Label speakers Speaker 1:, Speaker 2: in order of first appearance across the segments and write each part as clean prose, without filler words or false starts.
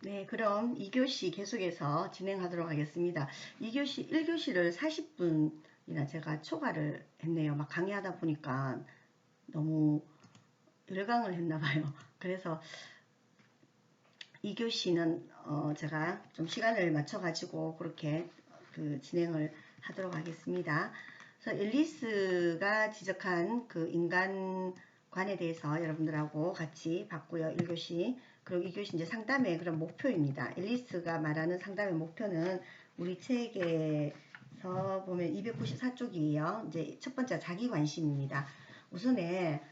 Speaker 1: 네, 그럼 2교시 계속해서 진행하도록 하겠습니다. 2교시, 1교시를 40분이나 제가 초과를 했네요. 막 강의하다 보니까 너무 열강을 했나 봐요. 그래서 2교시는 제가 좀 시간을 맞춰가지고 그렇게 진행을 하도록 하겠습니다. 그래서 앨리스가 지적한 그 인간관에 대해서 여러분들하고 같이 봤고요. 1교시. 그리고 2교시 이제 상담의 그런 목표입니다. 앨리스가 말하는 상담의 목표는 우리 책에서 보면 294쪽이에요. 이제 첫 번째 자기 관심입니다. 우선에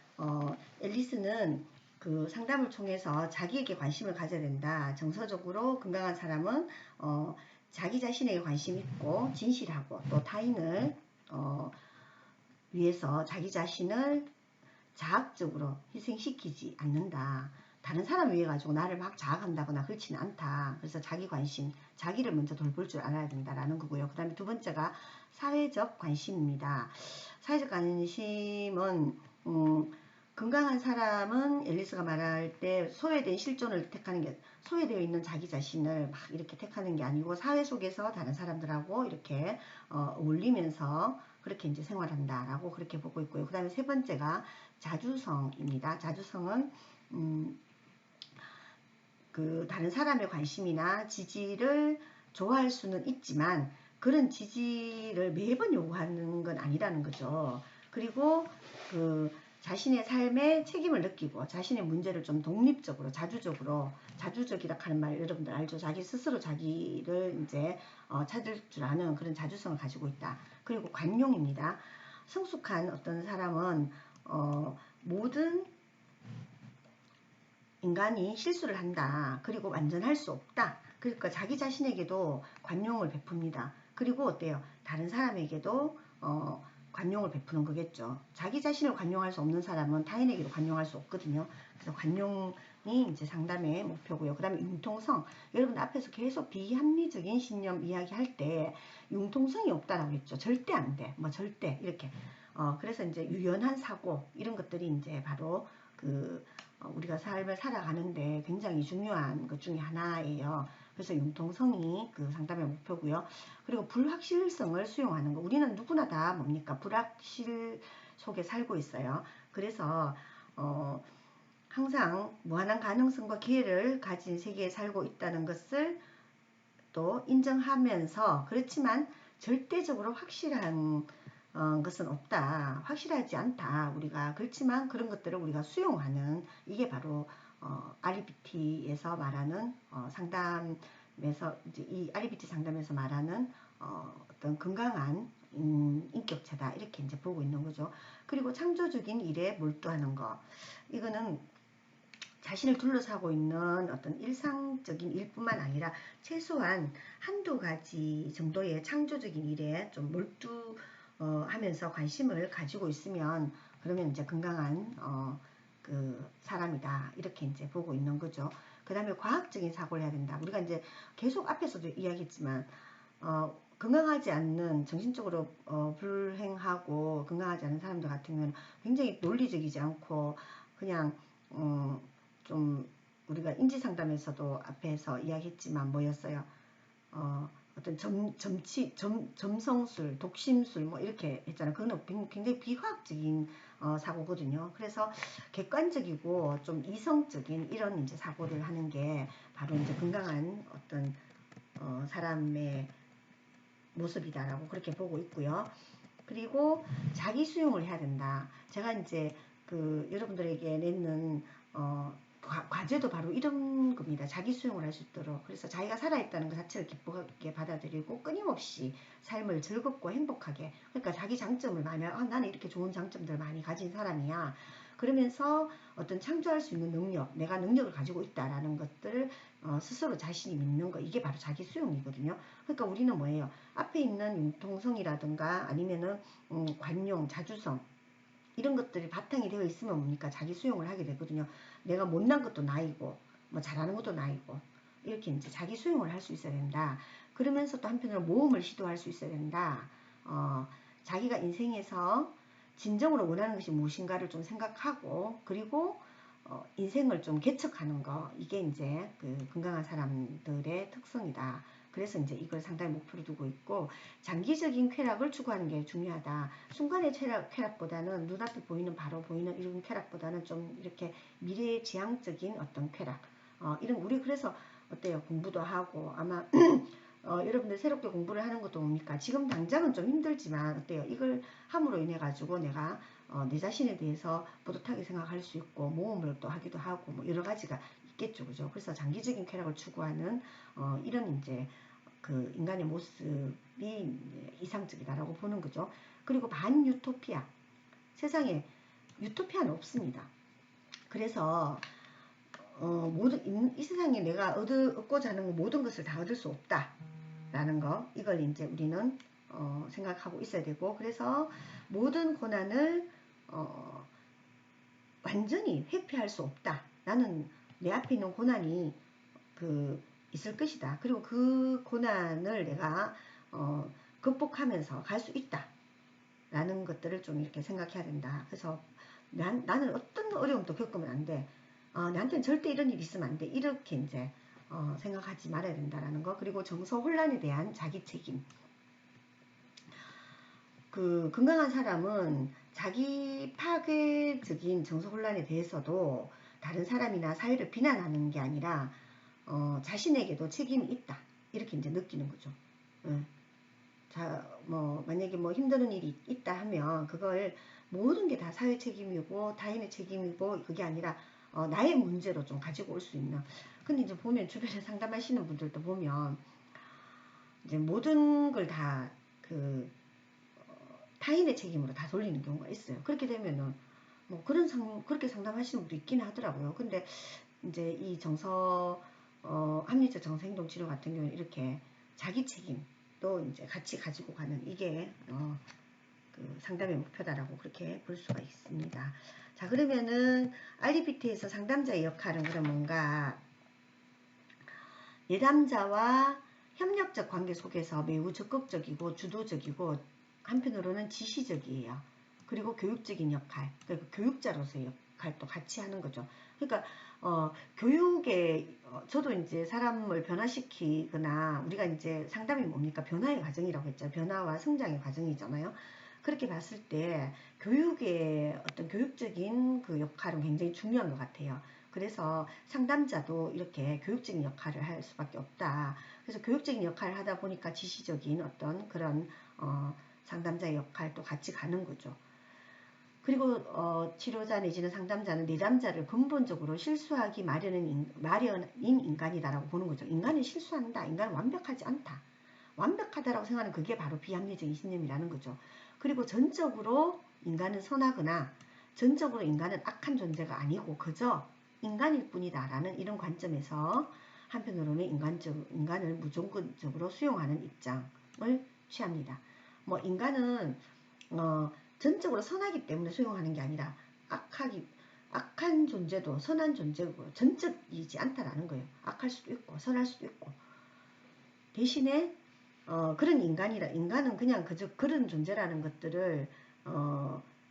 Speaker 1: 앨리스는 그 상담을 통해서 자기에게 관심을 가져야 된다. 정서적으로 건강한 사람은 자기 자신에게 관심 있고 진실하고 또 타인을 위해서 자기 자신을 자학적으로 희생시키지 않는다. 다른 사람 위해 가지고 나를 막 자학한다거나 그렇지는 않다. 그래서 자기 관심, 자기를 먼저 돌볼 줄 알아야 된다라는 거고요. 그 다음에 두 번째가 사회적 관심입니다. 사회적 관심은 건강한 사람은 앨리스가 말할 때 소외된 실존을 택하는 게 소외되어 있는 자기 자신을 막 이렇게 택하는 게 아니고 사회 속에서 다른 사람들하고 이렇게 어울리면서 그렇게 이제 생활한다라고 그렇게 보고 있고요. 그 다음에 세 번째가 자주성입니다. 자주성은 그 다른 사람의 관심이나 지지를 좋아할 수는 있지만 그런 지지를 매번 요구하는 건 아니라는 거죠. 그리고 그 자신의 삶에 책임을 느끼고 자신의 문제를 좀 독립적으로 자주적이라 하는 말 여러분들 알죠? 자기 스스로 자기를 이제 찾을 줄 아는 그런 자주성을 가지고 있다. 그리고 관용입니다. 성숙한 어떤 사람은 모든 인간이 실수를 한다. 그리고 완전할 수 없다. 그러니까 자기 자신에게도 관용을 베풉니다. 그리고 어때요? 다른 사람에게도 관용을 베푸는 거겠죠. 자기 자신을 관용할 수 없는 사람은 타인에게도 관용할 수 없거든요. 그래서 관용이 이제 상담의 목표고요. 그 다음에 융통성. 여러분 앞에서 계속 비합리적인 신념 이야기할 때 융통성이 없다라고 했죠. 절대 안 돼. 뭐 절대 이렇게. 그래서 이제 유연한 사고 이런 것들이 이제 바로 우리가 삶을 살아가는데 굉장히 중요한 것 중에 하나예요. 그래서 융통성이 그 상담의 목표고요. 그리고 불확실성을 수용하는 거. 우리는 누구나 다 뭡니까? 불확실 속에 살고 있어요. 그래서 항상 무한한 가능성과 기회를 가진 세계에 살고 있다는 것을 또 인정하면서 그렇지만 절대적으로 확실한 것은 없다. 확실하지 않다. 우리가 그렇지만 그런 것들을 우리가 수용하는 이게 바로 RBT에서 말하는 상담에서 이제 이 RBT 상담에서 말하는 어떤 건강한 인격체다 이렇게 이제 보고 있는 거죠. 그리고 창조적인 일에 몰두하는 거 이거는 자신을 둘러싸고 있는 어떤 일상적인 일뿐만 아니라 최소한 한두 가지 정도의 창조적인 일에 좀 몰두하면서 관심을 가지고 있으면 그러면 이제 건강한 그 사람이다 이렇게 이제 보고 있는 거죠. 그 다음에 과학적인 사고를 해야 된다. 우리가 이제 계속 앞에서도 이야기했지만 건강하지 않는 정신적으로 불행하고 건강하지 않은 사람들 같은 경우는 굉장히 논리적이지 않고 그냥 좀 우리가 인지상담에서도 앞에서 이야기했지만 뭐였어요? 어떤 점성술, 독심술 뭐 이렇게 했잖아요. 그거는 굉장히 비과학적인 사고거든요. 그래서 객관적이고 좀 이성적인 이런 이제 사고를 하는 게 바로 이제 건강한 어떤 사람의 모습이다라고 그렇게 보고 있고요. 그리고 자기 수용을 해야 된다. 제가 이제 여러분들에게 내는 과제도 바로 이런 겁니다. 자기 수용을 할 수 있도록. 그래서 자기가 살아있다는 것 자체를 기쁘게 받아들이고 끊임없이 삶을 즐겁고 행복하게. 그러니까 자기 장점을 많이, 나는 이렇게 좋은 장점들 많이 가진 사람이야. 그러면서 어떤 창조할 수 있는 능력, 내가 능력을 가지고 있다라는 것들을 스스로 자신이 믿는 거, 이게 바로 자기 수용이거든요. 그러니까 우리는 뭐예요? 앞에 있는 융통성이라든가 아니면은 관용, 자주성, 이런 것들이 바탕이 되어 있으면 뭡니까? 자기 수용을 하게 되거든요. 내가 못난 것도 나이고, 뭐 잘하는 것도 나이고, 이렇게 이제 자기 수용을 할 수 있어야 된다. 그러면서 또 한편으로 모험을 시도할 수 있어야 된다. 자기가 인생에서 진정으로 원하는 것이 무엇인가를 좀 생각하고, 그리고 인생을 좀 개척하는 거, 이게 이제 그 건강한 사람들의 특성이다. 그래서 이제 이걸 상당히 목표로 두고 있고, 장기적인 쾌락을 추구하는 게 중요하다. 순간의 쾌락보다는, 눈앞에 보이는, 바로 보이는 이런 쾌락보다는 좀 이렇게 미래지향적인 어떤 쾌락, 이런, 우리 그래서 어때요? 공부도 하고 아마 여러분들 새롭게 공부를 하는 것도 뭡니까? 지금 당장은 좀 힘들지만 어때요? 이걸 함으로 인해 가지고 내가 내 자신에 대해서 뿌듯하게 생각할 수 있고, 모험을 또 하기도 하고, 뭐 여러 가지가 있겠죠, 그죠? 그래서 장기적인 쾌락을 추구하는 이런 이제 그 인간의 모습이 이상적이다라고 보는 거죠. 그리고 반유토피아, 세상에 유토피아는 없습니다. 그래서 모든 이 세상에 내가 얻고자 하는 모든 것을 다 얻을 수 없다라는 거, 이걸 이제 우리는 생각하고 있어야 되고, 그래서 모든 고난을 완전히 회피할 수 없다. 나는 내 앞에 있는 고난이 있을 것이다. 그리고 그 고난을 내가 극복하면서 갈 수 있다. 라는 것들을 좀 이렇게 생각해야 된다. 그래서 나는 어떤 어려움도 겪으면 안 돼. 나한테는 절대 이런 일이 있으면 안 돼. 이렇게 이제 생각하지 말아야 된다라는 거. 그리고 정서 혼란에 대한 자기 책임. 그 건강한 사람은 자기 파괴적인 정서 혼란에 대해서도 다른 사람이나 사회를 비난하는 게 아니라 자신에게도 책임이 있다. 이렇게 이제 느끼는 거죠. 자, 만약에 힘든 일이 있다 하면 그걸 모든 게 다 사회 책임이고 타인의 책임이고, 그게 아니라 나의 문제로 좀 가지고 올 수 있는. 근데 이제 보면 주변에 상담하시는 분들도 보면 이제 모든 걸 다 타인의 책임으로 다 돌리는 경우가 있어요. 그렇게 되면은 그렇게 상담하시는 분도 있긴 하더라고요. 근데 이제 이 합리적 정서행동 치료 같은 경우는 이렇게 자기 책임도 이제 같이 가지고 가는, 이게 그 상담의 목표다라고 그렇게 볼 수가 있습니다. 자, 그러면은 RBT에서 상담자의 역할은 그럼 뭔가, 내담자와 협력적 관계 속에서 매우 적극적이고 주도적이고, 한편으로는 지시적이에요. 그리고 교육적인 역할, 그러니까 교육자로서의 역할도 같이 하는 거죠. 그러니까 교육에 저도 이제 사람을 변화시키거나, 우리가 이제 상담이 뭡니까? 변화의 과정이라고 했죠. 변화와 성장의 과정이잖아요. 그렇게 봤을 때 교육의 어떤 교육적인 그 역할은 굉장히 중요한 것 같아요. 그래서 상담자도 이렇게 교육적인 역할을 할 수밖에 없다. 그래서 교육적인 역할을 하다 보니까 지시적인 어떤 그런 상담자의 역할도 같이 가는 거죠. 그리고 치료자 내지는 상담자는 내담자를 근본적으로 실수하기 마련인 인간이다라고 보는 거죠. 인간은 실수한다. 인간은 완벽하지 않다. 완벽하다라고 생각하는, 그게 바로 비합리적인 신념이라는 거죠. 그리고 전적으로 인간은 선하거나 전적으로 인간은 악한 존재가 아니고 그저 인간일 뿐이다 라는 이런 관점에서 한편으로는 인간을 무조건적으로 수용하는 입장을 취합니다. 인간은 전적으로 선하기 때문에 수용하는 게 아니라 악한 존재도 선한 존재고 전적이지 않다라는 거예요. 악할 수도 있고 선할 수도 있고, 대신에 그런 인간은 그냥 그저 그런 존재라는 것들을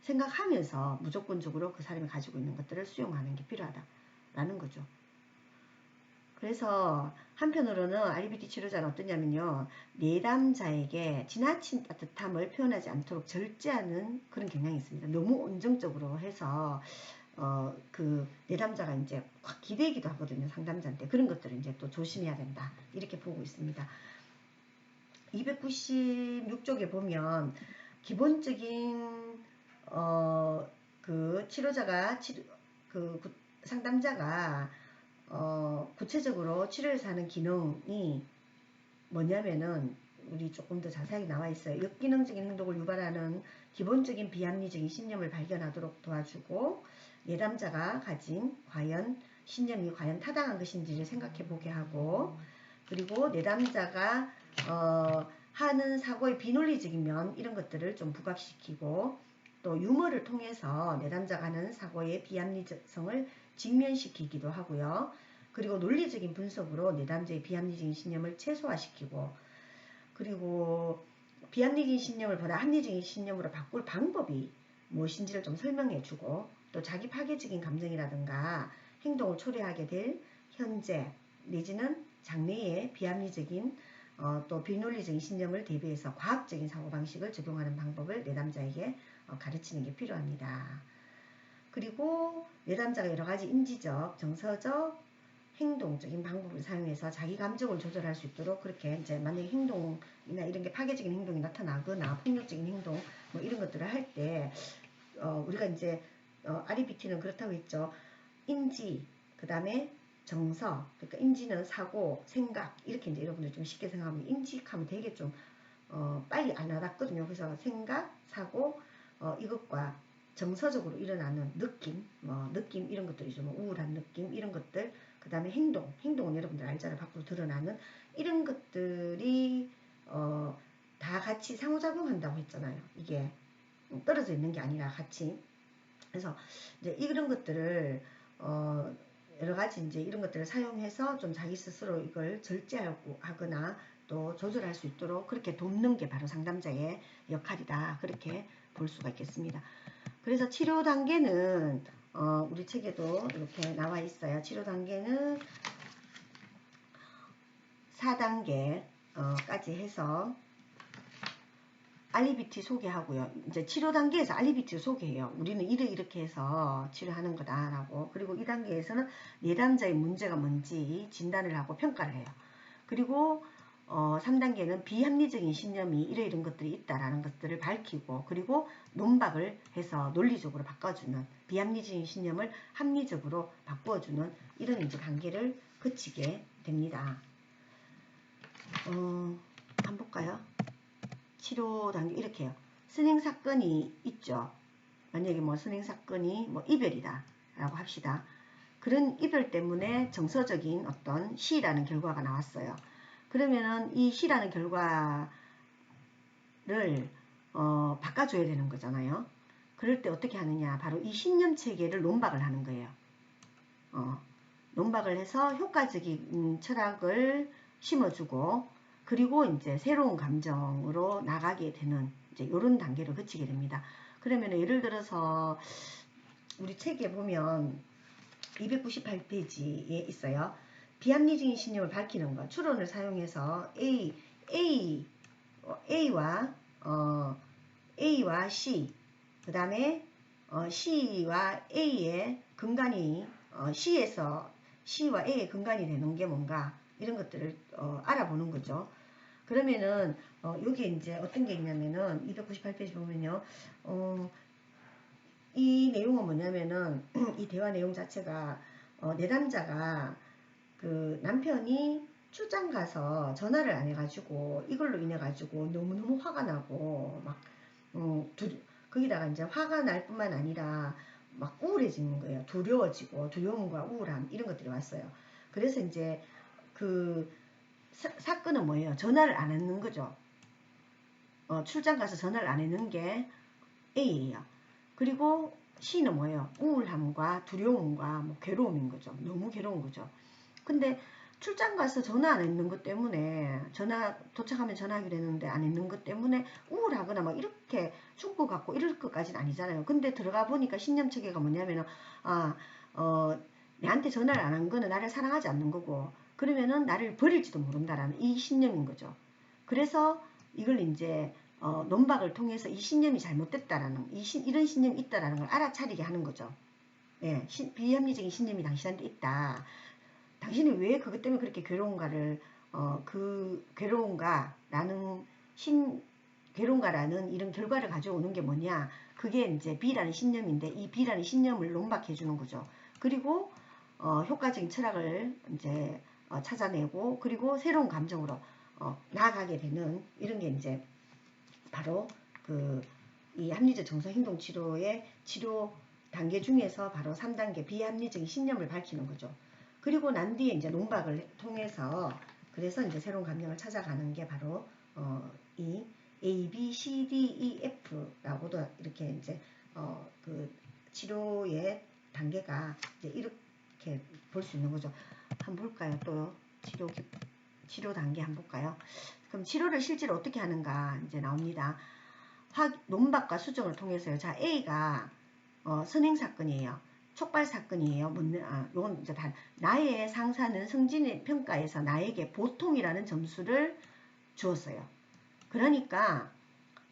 Speaker 1: 생각하면서 무조건적으로 그 사람이 가지고 있는 것들을 수용하는 게 필요하다라는 거죠. 그래서 한편으로는 RBT 치료자는 어떠냐면요, 내담자에게 지나친 따뜻함을 표현하지 않도록 절제하는 그런 경향이 있습니다. 너무 온정적으로 해서 그 내담자가 이제 확 기대기도 하거든요, 상담자한테. 그런 것들을 이제 또 조심해야 된다, 이렇게 보고 있습니다. 296쪽에 보면 기본적인 그 치료자가 상담자가 구체적으로 치료에서 하는 기능이 뭐냐면은, 우리 조금 더 자세하게 나와 있어요. 역기능적인 행동을 유발하는 기본적인 비합리적인 신념을 발견하도록 도와주고, 내담자가 가진 신념이 과연 타당한 것인지를 생각해 보게 하고, 그리고 내담자가 하는 사고의 비논리적인 면, 이런 것들을 좀 부각시키고, 또 유머를 통해서 내담자가 하는 사고의 비합리성을 직면시키기도 하고요. 그리고 논리적인 분석으로 내담자의 비합리적인 신념을 최소화시키고, 그리고 비합리적인 신념을 보다 합리적인 신념으로 바꿀 방법이 무엇인지를 좀 설명해주고, 또 자기 파괴적인 감정이라든가 행동을 초래하게 될 현재 내지는 장래의 비합리적인 또 비논리적인 신념을 대비해서 과학적인 사고방식을 적용하는 방법을 내담자에게 가르치는 게 필요합니다. 그리고 내담자가 여러가지 인지적, 정서적, 행동적인 방법을 사용해서 자기 감정을 조절할 수 있도록 그렇게 이제 만약에 행동이나 이런 게 파괴적인 행동이 나타나거나 폭력적인 행동 뭐 이런 것들을 할 때 우리가 이제 REBT는 그렇다고 했죠. 인지, 그 다음에 정서, 그러니까 인지는 사고, 생각 이렇게 이제 여러분들 좀 쉽게 생각하면 인지하면 되게 좀 빨리 안 와닿거든요. 그래서 생각, 사고 이것과 정서적으로 일어나는 느낌, 느낌 이런 것들이죠. 뭐 우울한 느낌 이런 것들, 그 다음에 행동은 여러분들 알잖아요. 밖으로 드러나는 이런 것들이 다 같이 상호작용한다고 했잖아요. 이게 떨어져 있는 게 아니라 같이. 그래서 이제 이런 것들을 여러 가지 이제 이런 것들을 사용해서 좀 자기 스스로 이걸 절제하고 하거나 또 조절할 수 있도록 그렇게 돕는 게 바로 상담자의 역할이다. 그렇게 볼 수가 있겠습니다. 그래서 치료 단계는 우리 책에도 이렇게 나와 있어요. 치료 단계는 4단계까지 해서 REBT 소개하고요. 이제 치료 단계에서 REBT를 소개해요. 우리는 이렇게 해서 치료하는 거다라고. 그리고 이 단계에서는 내담자의 문제가 뭔지 진단을 하고 평가를 해요. 그리고 3단계는 비합리적인 신념이 이런 것들이 있다라는 것들을 밝히고 그리고 논박을 해서 논리적으로 바꿔주는 비합리적인 신념을 합리적으로 바꾸어주는 이런 이제 단계를 거치게 됩니다. 한번 볼까요? 치료 단계 이렇게 해요. 선행 사건이 있죠. 만약에 뭐 선행 사건이 뭐 이별이다 라고 합시다. 그런 이별 때문에 정서적인 어떤 시라는 결과가 나왔어요. 그러면은 이 시라는 결과를 바꿔줘야 되는 거잖아요. 그럴 때 어떻게 하느냐, 바로 이 신념 체계를 논박을 하는 거예요. 논박을 해서 효과적인 철학을 심어주고 그리고 이제 새로운 감정으로 나가게 되는 이제 이런 단계를 거치게 됩니다. 그러면 예를 들어서 우리 책에 보면 298페이지에 있어요. 비합리적인 신념을 밝히는 것. 추론을 사용해서 A와 C, 그 다음에 C와 A의 근간이 C와 A의 근간이 되는 게 뭔가 이런 것들을 알아보는 거죠. 그러면은 여기에 이제 어떤 게 있냐면은 298페이지 보면요. 이 내용은 뭐냐면은 이 대화 내용 자체가 내담자가 그 남편이 출장 가서 전화를 안 해가지고 이걸로 인해 가지고 너무너무 화가 나고 막 거기다가 이제 화가 날 뿐만 아니라 막 우울해지는 거예요. 두려워지고 두려움과 우울함 이런 것들이 왔어요. 그래서 이제 그 사건은 뭐예요? 전화를 안 했는 거죠. 출장 가서 전화를 안 했는 게 A예요. 그리고 C는 뭐예요? 우울함과 두려움과 뭐 괴로움인 거죠. 너무 괴로운 거죠. 근데 출장 가서 전화 안 했는 것 때문에 도착하면 전화하기로 했는데 안 했는 것 때문에 우울하거나 막 이렇게 충고 갖고 이럴 것까지는 아니잖아요. 근데 들어가 보니까 신념 체계가 뭐냐면은 내한테 전화를 안 한 거는 나를 사랑하지 않는 거고 그러면은 나를 버릴지도 모른다라는 이 신념인 거죠. 그래서 이걸 이제 논박을 통해서 이 신념이 잘못됐다라는 이런 신념이 있다라는 걸 알아차리게 하는 거죠. 예, 비합리적인 신념이 당신한테 있다. 당신이 왜 그것 때문에 그렇게 괴로운가를 그 괴로운가라는 이런 결과를 가져오는 게 뭐냐? 그게 이제 B라는 신념인데 이 B라는 신념을 논박해 주는 거죠. 그리고 효과적인 철학을 이제 찾아내고 그리고 새로운 감정으로 나아가게 되는 이런 게 이제 바로 이 합리적 정서 행동 치료의 치료 단계 중에서 바로 3단계 비합리적인 신념을 밝히는 거죠. 그리고 난 뒤에 이제 논박을 통해서 그래서 이제 새로운 감정을 찾아가는 게 바로 이 A, B, C, D, E, F라고도 이렇게 이제 그 치료의 단계가 이제 이렇게 볼 수 있는 거죠. 한번 볼까요? 또 치료 단계 한번 볼까요? 그럼 치료를 실제로 어떻게 하는가 이제 나옵니다. 논박과 수정을 통해서요. 자, A가 선행 사건이에요. 촉발 사건이에요. 요건 이제 다 나의 상사는 승진의 평가에서 나에게 보통이라는 점수를 주었어요. 그러니까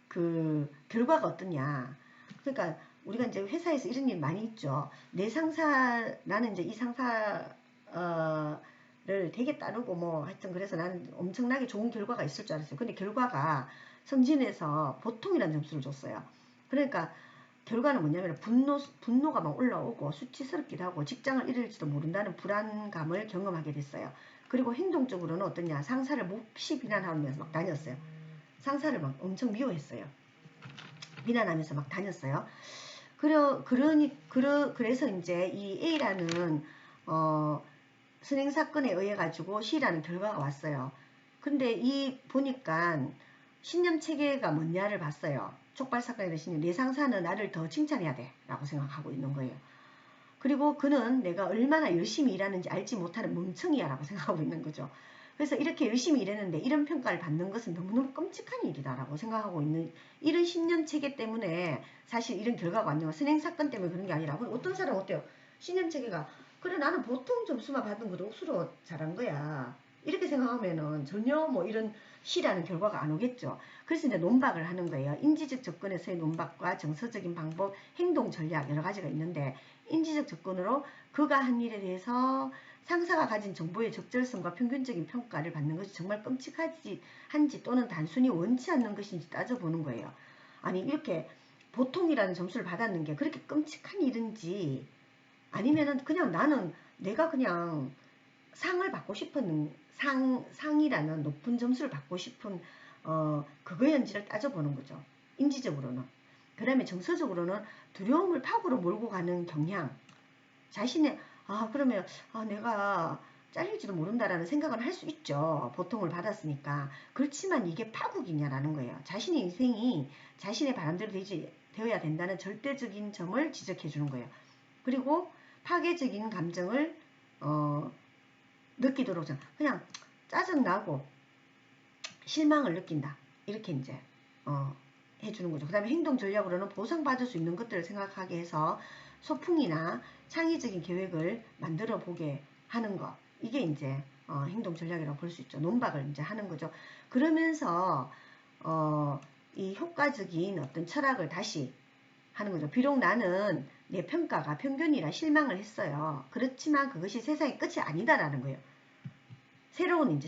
Speaker 1: 그 결과가 어떠냐. 그러니까 우리가 이제 회사에서 이런 일 많이 있죠. 내 상사, 나는 이제 이 상사를 되게 따르고 뭐 하여튼 그래서 나는 엄청나게 좋은 결과가 있을 줄 알았어요. 근데 결과가 승진에서 보통이라는 점수를 줬어요. 그러니까 결과는 뭐냐면 분노가 막 올라오고 수치스럽기도 하고 직장을 잃을지도 모른다는 불안감을 경험하게 됐어요. 그리고 행동적으로는 어떠냐. 상사를 몹시 비난하면서 막 다녔어요. 상사를 막 엄청 미워했어요. 비난하면서 막 다녔어요. 그래서 이제 이 A라는 선행 사건에 의해 가지고 C라는 결과가 왔어요. 근데 보니까 신념 체계가 뭐냐를 봤어요. 촉발 사건에 대신 내 상사는 나를 더 칭찬해야 돼 라고 생각하고 있는 거예요. 그리고 그는 내가 얼마나 열심히 일하는지 알지 못하는 멍청이야 라고 생각하고 있는 거죠. 그래서 이렇게 열심히 일했는데 이런 평가를 받는 것은 너무너무 끔찍한 일이다라고 생각하고 있는 이런 신념 체계 때문에 사실 이런 결과가 왔는 거예요. 선행 사건 때문에 그런 게 아니라 어떤 사람은 어때요? 신념 체계가 그래 나는 보통 점수만 받은 것도 억수로 잘한 거야. 이렇게 생각하면은 전혀 뭐 이런 시라는 결과가 안 오겠죠. 그래서 이제 논박을 하는 거예요. 인지적 접근에서의 논박과 정서적인 방법, 행동 전략 여러 가지가 있는데 인지적 접근으로 그가 한 일에 대해서 상사가 가진 정보의 적절성과 평균적인 평가를 받는 것이 정말 끔찍한지 또는 단순히 원치 않는 것인지 따져보는 거예요. 아니 이렇게 보통이라는 점수를 받았는 게 그렇게 끔찍한 일인지 아니면은 그냥 나는 내가 그냥 상을 받고 싶은 상이라는 높은 점수를 받고 싶은 그거였는지를 따져보는 거죠. 인지적으로는. 그 다음에 정서적으로는 두려움을 파고로 몰고 가는 경향. 자신의 그러면 내가 잘릴지도 모른다라는 생각은 할 수 있죠. 보통을 받았으니까. 그렇지만 이게 파국이냐라는 거예요. 자신의 인생이 자신의 바람대로 되어야 된다는 절대적인 점을 지적해 주는 거예요. 그리고 파괴적인 감정을 느끼도록 그냥 짜증나고 실망을 느낀다. 이렇게 이제 해주는 거죠. 그 다음에 행동 전략으로는 보상받을 수 있는 것들을 생각하게 해서 소풍이나 창의적인 계획을 만들어 보게 하는 것. 이게 이제 행동 전략이라고 볼 수 있죠. 논박을 이제 하는 거죠. 그러면서 이 효과적인 어떤 철학을 다시 하는 거죠. 비록 나는 내 평가가 편견이라 실망을 했어요. 그렇지만 그것이 세상의 끝이 아니다라는 거예요. 새로운 이제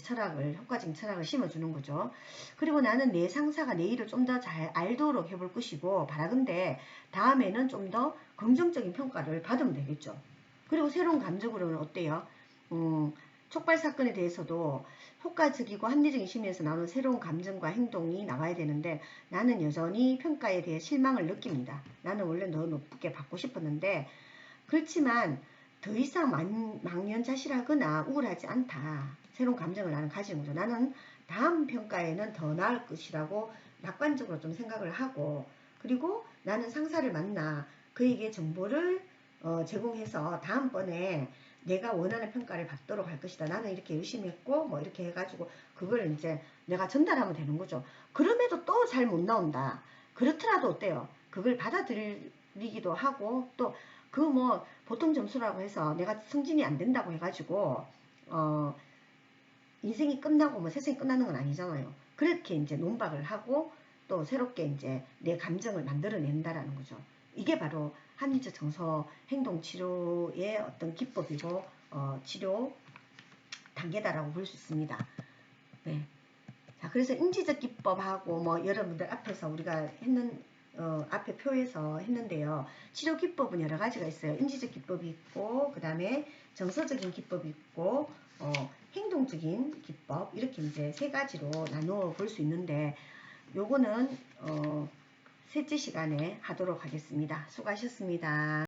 Speaker 1: 효과적인 철학을 심어주는 거죠. 그리고 나는 내 상사가 내 일을 좀 더 잘 알도록 해볼 것이고, 바라건대 다음에는 좀 더 긍정적인 평가를 받으면 되겠죠. 그리고 새로운 감정으로는 어때요? 촉발 사건에 대해서도 효과적이고 합리적인 심리에서 나오는 새로운 감정과 행동이 나와야 되는데 나는 여전히 평가에 대해 실망을 느낍니다. 나는 원래 더 높게 받고 싶었는데 그렇지만 더 이상 망연자실하거나 우울하지 않다. 새로운 감정을 나는 가지는 거죠. 나는 다음 평가에는 더 나을 것이라고 낙관적으로 좀 생각을 하고 그리고 나는 상사를 만나 그에게 정보를 제공해서 다음번에 내가 원하는 평가를 받도록 할 것이다. 나는 이렇게 열심히 했고 뭐 이렇게 해가지고 그걸 이제 내가 전달하면 되는 거죠. 그럼에도 또 잘 못 나온다. 그렇더라도 어때요? 그걸 받아들이기도 하고 또 그 뭐 보통 점수라고 해서 내가 승진이 안 된다고 해가지고 인생이 끝나고 뭐 세상이 끝나는 건 아니잖아요. 그렇게 이제 논박을 하고 또 새롭게 이제 내 감정을 만들어낸다라는 거죠. 이게 바로 합리적 정서 행동 치료의 어떤 기법이고 치료 단계다라고 볼 수 있습니다. 네. 자, 그래서 인지적 기법하고 뭐 여러분들 앞에서 우리가 했는 앞에 표에서 했는데요. 치료 기법은 여러 가지가 있어요. 인지적 기법이 있고 그 다음에 정서적인 기법이 있고 행동적인 기법 이렇게 이제 세 가지로 나누어 볼 수 있는데 요거는 셋째 시간에 하도록 하겠습니다. 수고하셨습니다.